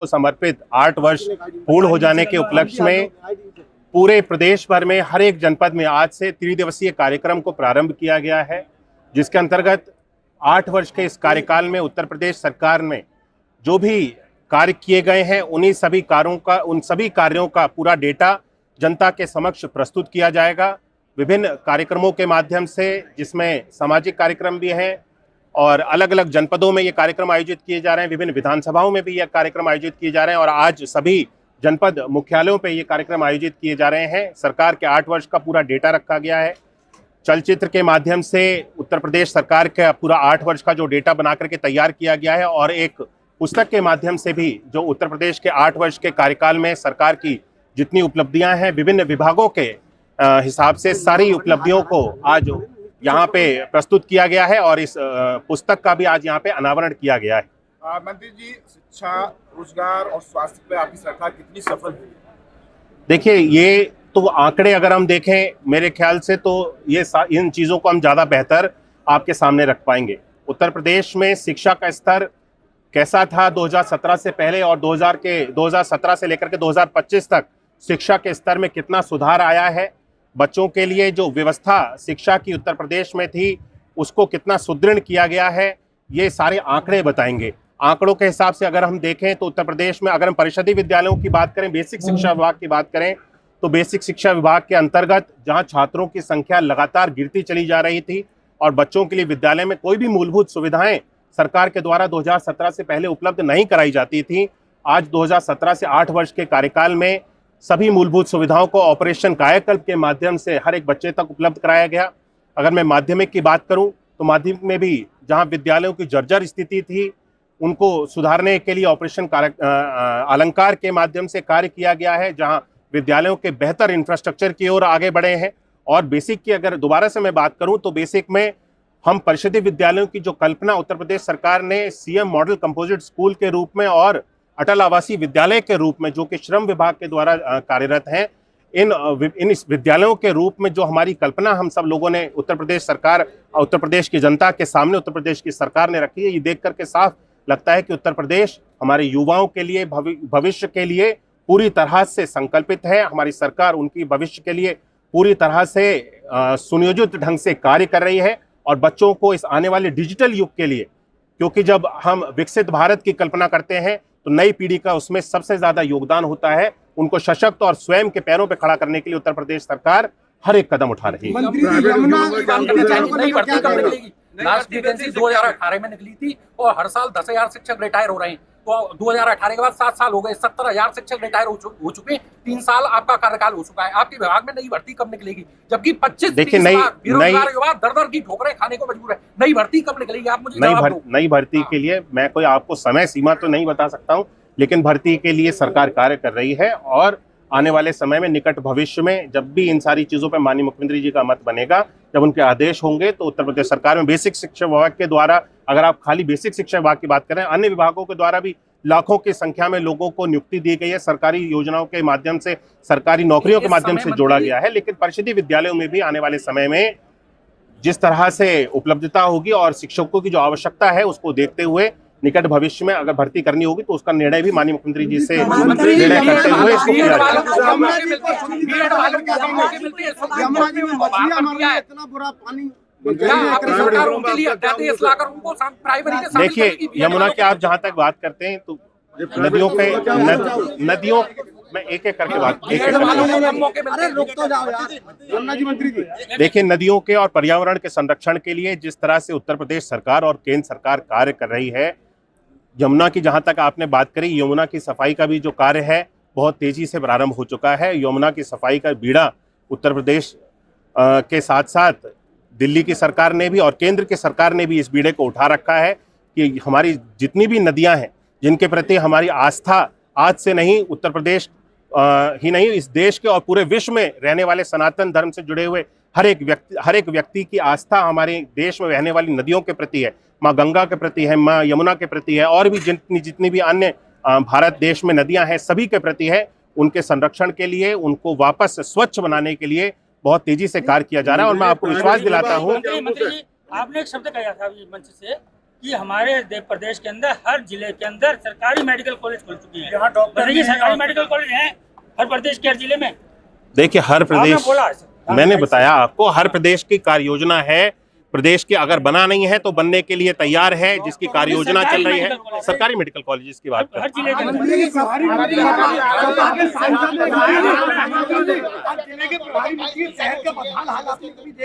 को समर्पित 8 वर्ष पूर्ण हो जाने के उपलक्ष्य में पूरे प्रदेश भर में हर एक जनपद में आज से त्रिदिवसीय कार्यक्रम को प्रारंभ किया गया है, जिसके अंतर्गत 8 वर्ष के इस कार्यकाल में उत्तर प्रदेश सरकार में जो भी कार्य किए गए हैं उन सभी कार्यों का पूरा डेटा जनता के समक्ष प्रस्तुत किया जाएगा। विभिन्न कार्यक्रमों के माध्यम से, जिसमें सामाजिक कार्यक्रम भी हैं और अलग अलग जनपदों में ये कार्यक्रम आयोजित किए जा रहे हैं, विभिन्न विधानसभाओं में भी ये कार्यक्रम आयोजित किए जा रहे हैं और आज सभी जनपद मुख्यालयों पे ये कार्यक्रम आयोजित किए जा रहे हैं। सरकार के 8 वर्ष का पूरा डेटा रखा गया है। चलचित्र के माध्यम से उत्तर प्रदेश सरकार का पूरा 8 वर्ष का जो डेटा बना करके तैयार किया गया है और एक पुस्तक के माध्यम से भी जो उत्तर प्रदेश के 8 वर्ष के कार्यकाल में सरकार की जितनी उपलब्धियां हैं, विभिन्न विभागों के हिसाब से सारी उपलब्धियों को आज यहाँ पे प्रस्तुत किया गया है और इस पुस्तक का भी आज यहाँ पे अनावरण किया गया है। मंत्री जी, शिक्षा, रोजगार और स्वास्थ्य पे आपकी सरकार कितनी सफल हुई? देखिए, ये तो आंकड़े अगर हम देखें, मेरे ख्याल से तो ये इन चीज़ों को हम ज़्यादा बेहतर आपके सामने रख पाएंगे। उत्तर प्रदेश में शिक्षा का स्तर कैसा था 2017 से पहले और 2017 से लेकर के 2025 तक शिक्षा के स्तर में कितना सुधार आया है, बच्चों के लिए जो व्यवस्था शिक्षा की उत्तर प्रदेश में थी उसको कितना सुदृढ़ किया गया है, ये सारे आंकड़े बताएंगे। आंकड़ों के हिसाब से अगर हम देखें तो उत्तर प्रदेश में अगर हम परिषदीय विद्यालयों की बात करें, बेसिक शिक्षा विभाग की बात करें, तो बेसिक शिक्षा विभाग के अंतर्गत जहां छात्रों की संख्या लगातार गिरती चली जा रही थी और बच्चों के लिए विद्यालय में कोई भी मूलभूत सुविधाएं सरकार के द्वारा 2017 से पहले उपलब्ध नहीं कराई जाती थी, आज 2017 से 8 वर्ष के कार्यकाल में सभी मूलभूत सुविधाओं को ऑपरेशन कायाकल्प के माध्यम से हर एक बच्चे तक उपलब्ध कराया गया। अगर मैं माध्यमिक की बात करूं तो माध्यमिक में भी जहां विद्यालयों की जर्जर स्थिति थी उनको सुधारने के लिए ऑपरेशन अलंकार के माध्यम से कार्य किया गया है, जहां विद्यालयों के बेहतर इंफ्रास्ट्रक्चर की ओर आगे बढ़े हैं। और बेसिक की अगर दोबारा से मैं बात करूं तो बेसिक में हम परिषदीय विद्यालयों की जो कल्पना उत्तर प्रदेश सरकार ने सीएम मॉडल कंपोजिट स्कूल के रूप में और अटल आवासीय विद्यालय के रूप में जो कि श्रम विभाग के द्वारा कार्यरत हैं, इन इस विद्यालयों के रूप में जो हमारी कल्पना हम सब लोगों ने उत्तर प्रदेश सरकार और उत्तर प्रदेश की जनता के सामने उत्तर प्रदेश की सरकार ने रखी है, ये देख करके साफ लगता है कि उत्तर प्रदेश हमारे युवाओं के लिए, भविष्य के लिए पूरी तरह से संकल्पित है। हमारी सरकार उनकी भविष्य के लिए पूरी तरह से सुनियोजित ढंग से कार्य कर रही है और बच्चों को इस आने वाले डिजिटल युग के लिए, क्योंकि जब हम विकसित भारत की कल्पना करते हैं तो नई पीढ़ी का उसमें सबसे ज्यादा योगदान होता है। उनको सशक्त और स्वयं के पैरों पर खड़ा करने के लिए उत्तर प्रदेश सरकार हर एक कदम उठा रही है। लास्ट वैकेंसी 2018 में निकली थी और हर साल 10,000 शिक्षक रिटायर हो रहे हैं, तो 2018 के बाद 7 साल हो गए, 70,000 शिक्षक रिटायर हो चुके हैं। 3 साल आपका कार्यकाल हो चुका है, आपके विभाग में नई भर्ती कब निकलेगी? जबकि 25-30 बेरोजगार युवा दर की ठोकरें खाने को मजबूर है, नई भर्ती कब निकलेगी? आप मुझे नई भर्ती के लिए मैं कोई आपको समय सीमा तो नहीं बता सकता हूँ, लेकिन भर्ती के लिए सरकार कार्य कर रही है और आने वाले समय में, निकट भविष्य में जब भी इन सारी चीजों पर माननीय मुख्यमंत्री जी का मत बनेगा, जब उनके आदेश होंगे, तो उत्तर प्रदेश सरकार में बेसिक शिक्षा विभाग के द्वारा, अगर आप खाली बेसिक शिक्षा विभाग की बात करें, अन्य विभागों के द्वारा भी लाखों की संख्या में लोगों को नियुक्ति दी गई है, सरकारी योजनाओं के माध्यम से, सरकारी नौकरियों के माध्यम से जोड़ा गया है। लेकिन परिषदीय विद्यालयों में भी आने वाले समय में जिस तरह से उपलब्धता होगी और शिक्षकों की जो आवश्यकता है उसको देखते हुए निकट भविष्य में अगर भर्ती करनी होगी तो उसका निर्णय भी माननीय मुख्यमंत्री जी से निर्णय करते हुए इसको किया जाएगा। देखिए, यमुना की आप जहां तक बात करते हैं तो नदियों मैं एक एक करके बात देखिए, नदियों के और पर्यावरण के संरक्षण के लिए जिस तरह से उत्तर प्रदेश सरकार और केंद्र सरकार कार्य कर रही है, यमुना की जहां तक आपने बात करी, यमुना की सफाई का भी जो कार्य है बहुत तेजी से प्रारंभ हो चुका है। यमुना की सफाई का बीड़ा उत्तर प्रदेश के साथ साथ दिल्ली की सरकार ने भी और केंद्र की सरकार ने भी इस बीड़े को उठा रखा है कि हमारी जितनी भी नदियां हैं जिनके प्रति हमारी आस्था आज से नहीं, उत्तर प्रदेश ही नहीं, इस देश के और पूरे विश्व में रहने वाले सनातन धर्म से जुड़े हुए हर एक व्यक्ति की आस्था हमारे देश में रहने वाली नदियों के प्रति है, माँ गंगा के प्रति है, माँ यमुना के प्रति है और भी जितनी भी अन्य भारत देश में नदियां हैं सभी के प्रति है। उनके संरक्षण के लिए, उनको वापस स्वच्छ बनाने के लिए बहुत तेजी से कार्य किया जा रहा है और मैं आपको विश्वास दिलाता हूँ। आपने एक शब्द कहा था मंच से कि हमारे प्रदेश के अंदर हर जिले के अंदर सरकारी मेडिकल कॉलेज खुल चुकी है। यहाँ डॉक्टर बताइए, सरकारी मेडिकल कॉलेज है हर प्रदेश के हर जिले में? देखिए, हर प्रदेश, आपने बोला, मैंने बताया आपको, हर प्रदेश की कार्य योजना है। प्रदेश के अगर बना नहीं है तो बनने के लिए तैयार है, जिसकी कार्य योजना चल रही है। सरकारी मेडिकल कॉलेज की बात हर कर, जिले के अंदर।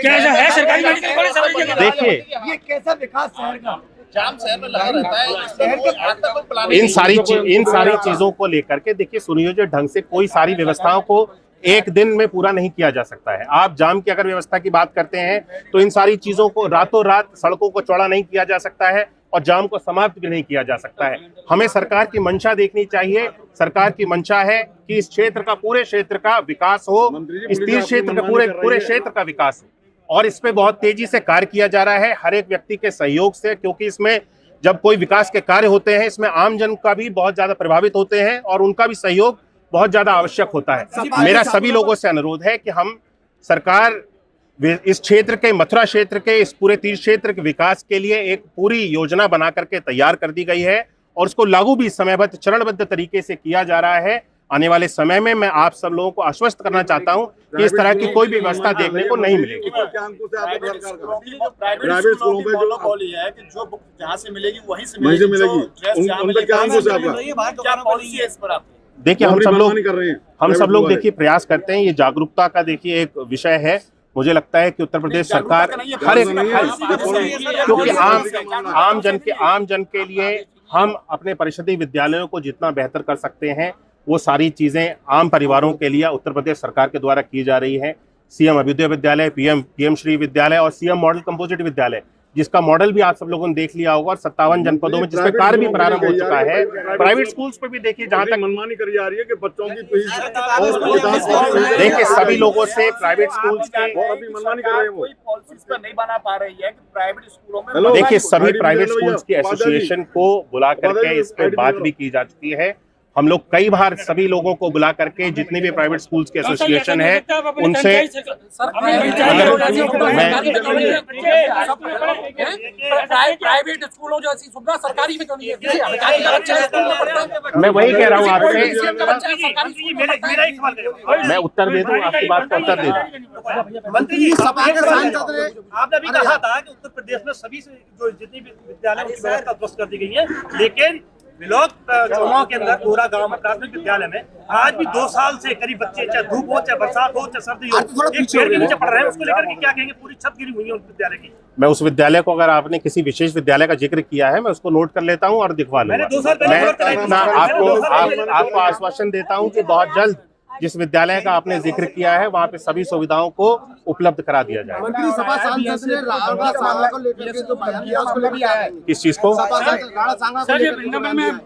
क्या ऐसा है सरकारी मेडिकल कॉलेज सब जगह? देखिए ये कैसा विकास शहर का? जाम शहर में लगा रहता है, शहर के आज तक कोई प्लान इन सारी चीजों को लेकर के देखिए, सुनियोजित ढंग से कोई सारी व्यवस्थाओं को एक दिन में पूरा नहीं किया जा सकता है। आप जाम की अगर व्यवस्था की बात करते हैं तो इन सारी चीजों को रातों रात सड़कों को चौड़ा नहीं किया जा सकता है और जाम को समाप्त भी नहीं किया जा सकता है। हमें सरकार की मंशा देखनी चाहिए। सरकार की मंशा है कि इस क्षेत्र का, पूरे क्षेत्र का विकास हो, इस तीर क्षेत्र का, पूरे क्षेत्र का विकास हो, और इस पे बहुत तेजी से कार्य किया जा रहा है हर एक व्यक्ति के सहयोग से, क्योंकि इसमें जब कोई विकास के कार्य होते हैं इसमें आम जन का भी बहुत ज्यादा प्रभावित होते हैं और उनका भी सहयोग बहुत ज्यादा आवश्यक होता है। मेरा सभी लोगों से अनुरोध है कि हम सरकार इस क्षेत्र के, मथुरा क्षेत्र के, इस पूरे तीर क्षेत्र के विकास के लिए एक पूरी योजना बना करके तैयार कर दी गई है और उसको लागू भी समयबद्ध, चरणबद्ध तरीके से किया जा रहा है। आने वाले समय में मैं आप सब लोगों को आश्वस्त करना चाहता हूं कि इस तरह की कोई भी व्यवस्था देखने को नहीं मिलेगी। प्राइवेट स्कूलों में मोनोपोली है कि जो बुक जहाँ से मिलेगी वहीं से मिलेगी। क्या पॉलिसी है इस पर आपकी? देखिए, हम सब लोग देखिए प्रयास करते हैं। ये जागरूकता का देखिए एक विषय है। मुझे लगता है कि उत्तर प्रदेश सरकार हर एक, क्योंकि आम जन के लिए हम अपने परिषदीय विद्यालयों को जितना बेहतर कर सकते हैं वो सारी चीजें आम परिवारों के लिए उत्तर प्रदेश सरकार के द्वारा की जा रही है। सीएम अभ्युदय विद्यालय, पीएम श्री विद्यालय और सीएम मॉडल कंपोजिट विद्यालय, जिसका मॉडल भी आप सब लोगों ने देख लिया होगा, और 57 जनपदों में जिसमें कार्य भी प्रारंभ हो चुका है। प्राइवेट स्कूल्स पे भी देखिए, जहां तक मनमानी करी जा रही है कि बच्चों की फीस देखिए सभी लोगों से प्राइवेट स्कूल्स के, मनमानी कर रहे हैं वो। कोई पॉलिसी पर नहीं बना पा रही है कि प्राइवेट स्कूलों में देखिए सभी प्राइवेट स्कूल्स की एसोसिएशन को बुला करके इस पे बात भी की जा चुकी है। हम लोग कई बार सभी लोगों को बुला करके, जितनी भी प्राइवेट स्कूल्स की एसोसिएशन है उनसे, प्राइवेट स्कूलों जैसी सुविधा सरकारी में क्यों नहीं है? मैं वही कह रहा हूँ आपसे, मैं उत्तर दे दूं, आपकी बात का उत्तर दे दूं। मंत्री जी, सपा के सांसद ने आपने अभी कहा था कि उत्तर प्रदेश में सभी से जो जितनी भी विद्यालय उनकी व्यवस्था ध्वस्त कर दी गई है, लेकिन विलोक चुनाव के अंदर पूरा गांव में प्राथमिक विद्यालय में आज भी 2 साल से करीब बच्चे, चाहे धूप हो, चाहे बरसात हो, चाहे सर्दी हो, एक पेड़ के नीचे पढ़ रहे हैं। उसको लेकर के क्या कहेंगे? पूरी छत गिरी हुई है उस विद्यालय की। मैं उस विद्यालय को, अगर आपने किसी विशेष विद्यालय का जिक्र किया है, मैं उसको नोट कर लेता हूं और दिखवा लूंगा। मैंने 2 साल पहले मैं आपको आश्वासन देता हूं कि बहुत जल्द जिस विद्यालय का आपने जिक्र किया है वहां पे सभी सुविधाओं को उपलब्ध करा दिया जाएगा। मंत्री, सपा सांसद ने राणा सांगा को लेकर के जो बयान दिया उसको लेकर आया है। किस चीज को? राणा सांगा को लेकर